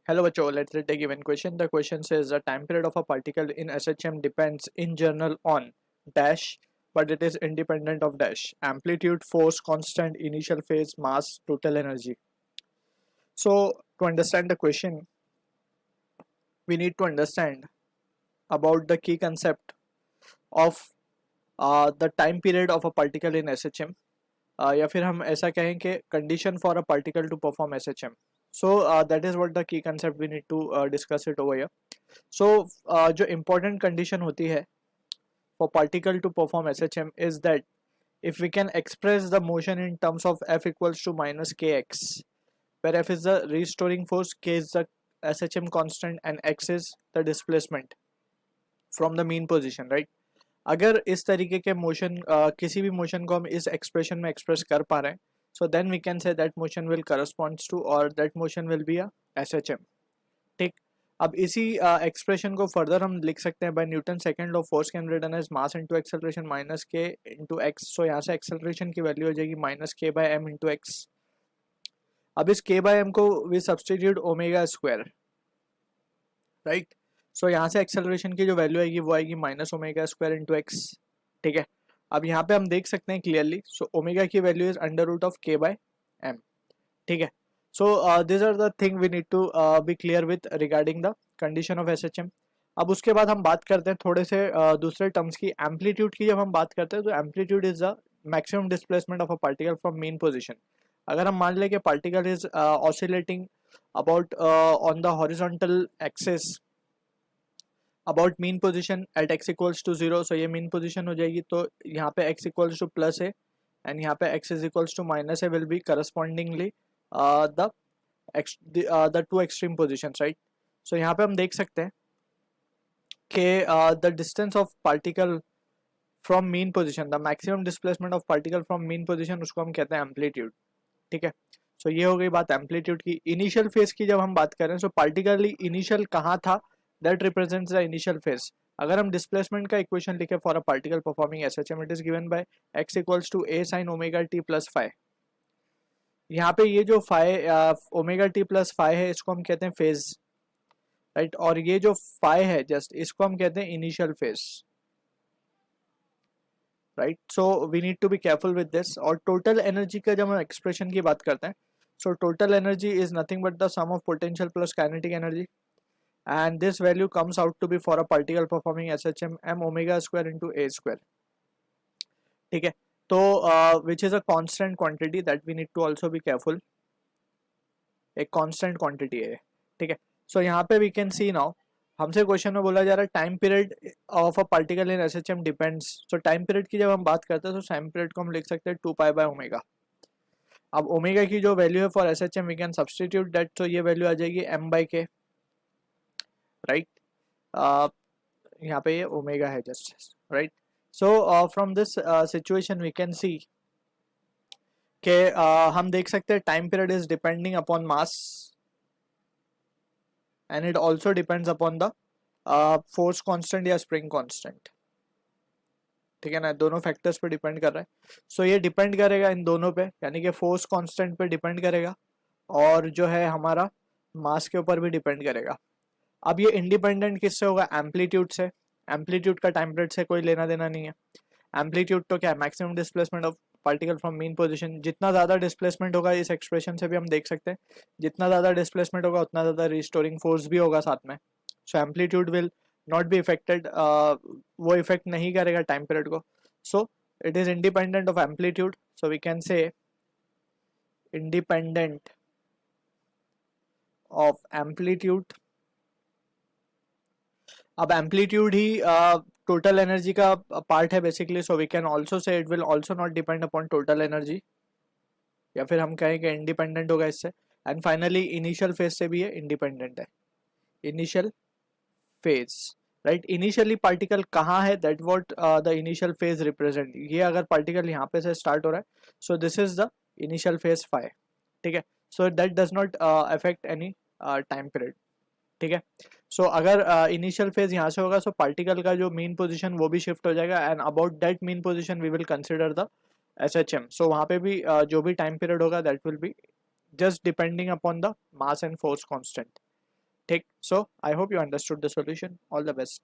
Hello, bachcho. Let's read a given question. The question says the time period of a particle in SHM depends in general on dash, but it is independent of dash. Amplitude, force, constant, initial phase, mass, total energy. So, to understand the question, we need to understand about the key concept of the time period of a particle in SHM. या फिर हम ऐसा कहें कि condition for a particle to perform SHM. So that is what the key concept we need to discuss it over here. So जो important condition होती है for particle to perform SHM is that if we can express the motion in terms of F equals to minus kx, where F is the restoring force, k is the SHM constant and x is the displacement from the mean position, right? अगर इस तरीके के motion किसी भी motion को हम इस expression में एक्सप्रेस कर पा रहे हैं, so then we can say that motion will corresponds to और that motion will be a SHM. ठीक. अब इसी एक्सप्रेशन को फर्दर हम लिख सकते हैं by Newton second law, force can be written as mass into acceleration minus k into x. So यहाँ से एक्सेलरेशन की वैल्यू हो जाएगी माइनस के बाय एम इंटू एक्स. अब इस के बाय एम को we substitute omega square, right. So यहाँ से एक्सेलरेशन की जो वैल्यू आएगी वो आएगी minus omega square into X. ठीक है. अब यहाँ पे हम देख सकते हैं क्लियरली, सो ओमेगा की value is under root of K by M. ठीक है. So this are the thing we need to be clear with regarding the condition of SHM. अब उसके बाद हम बात करते हैं थोड़े से दूसरे टर्म्स की. एम्पलीट्यूड की जब हम बात करते हैं तो amplitude is the maximum displacement of a particle from mean position. अगर हम मान लें कि particle is oscillating about on the horizontal axis about mean position at x equals to zero. So ये मीन पोजिशन हो जाएगी, तो यहाँ पे एक्स इक्वल्स टू प्लस है एंड यहाँ पे x is equals to minus है, will be correspondingly the two extreme positions, right. So यहाँ पे हम देख सकते हैं कि the distance of particle from mean position, the maximum displacement of particle from mean position, उसको हम कहते हैं एम्पलीट्यूड. ठीक है. सो ये हो गई बात एम्पलीट्यूड की. इनिशियल फेज की जब हम बात करें, सो पार्टिकल इनिशियल कहाँ था, that represents the initial phase. अगर हम डिस्प्लेसमेंट का इक्वेशन लिखे for a particle performing SHM, it is given by x equals to A sine omega t plus five. यहाँ पे ये जो five omega t plus five है, इसको हम कहते हैं फेज, राइट. और ये जो फाइव है जस्ट, इसको हम कहते हैं initial phase, right. So we need to be careful with this. और टोटल एनर्जी का जब हम एक्सप्रेशन की बात करते हैं, so total energy is nothing but the sum of potential plus kinetic energy, and this value comes out to be for a particle performing SHM m omega square into a square. ठीक है. तो which is a constant quantity that we need to also be careful. एक constant quantity है. ठीक है. so यहाँ पे we can see now, हमसे क्वेश्चन में बोला जा रहा है time period of a particle in SHM depends. So time period की जब हम बात करते हैं तो टाइम पीरियड को हम लिख सकते हैं 2 पाई बाय ओमेगा. अब ओमेगा की जो वैल्यू है for SHM we can substitute that. तो ये वैल्यू आ जाएगी m बाई के, राइट. यहाँ पे ये ओमेगा है just, right. So from this situation we can see कि हम देख सकते हैं time period is depending upon mass and it also depends upon the force constant या स्प्रिंग कांस्टेंट. ठीक है ना, दोनों फैक्टर्स पे डिपेंड कर रहा है. सो ये डिपेंड करेगा इन दोनों पे, यानी कि फोर्स कांस्टेंट पे डिपेंड करेगा और जो है हमारा मास के ऊपर भी डिपेंड करेगा. अब ये इंडिपेंडेंट किससे होगा, एम्पलीट्यूड से. एम्पलीट्यूड का टाइम पीरियड से कोई लेना देना नहीं है. एम्पलीट्यूड तो क्या है, maximum displacement of particle from mean position. जितना ज़्यादा डिस्प्लेसमेंट होगा, इस एक्सप्रेशन से भी हम देख सकते हैं, जितना ज़्यादा डिस्प्लेसमेंट होगा उतना ज़्यादा रिस्टोरिंग फोर्स भी होगा साथ में. So amplitude will not be affected, वो इफेक्ट नहीं करेगा टाइम पीरियड को. So it is independent of amplitude. So we can say independent of amplitude. अब एम्पलीट्यूड ही टोटल एनर्जी का पार्ट है basically. So we can also say it will also not depend upon total energy, या फिर हम कहें कि independent होगा इससे. एंड फाइनली इनिशियल फेज से भी ये इंडिपेंडेंट है. Initial phase, right. Initially particle कहाँ है, that what the initial phase represent. ये अगर पार्टिकल यहाँ पे से स्टार्ट हो रहा है, so this is the initial phase five. ठीक है. So that does not affect any time period. ठीक है. सो अगर इनिशियल फेज यहाँ से होगा, सो पार्टिकल का जो मीन पोजीशन वो भी शिफ्ट हो जाएगा and about that mean position we will consider the SHM. So वहाँ पे भी जो भी टाइम पीरियड होगा that will be just depending upon the mass and force constant. ठीक. So I hope you understood the solution. All the best.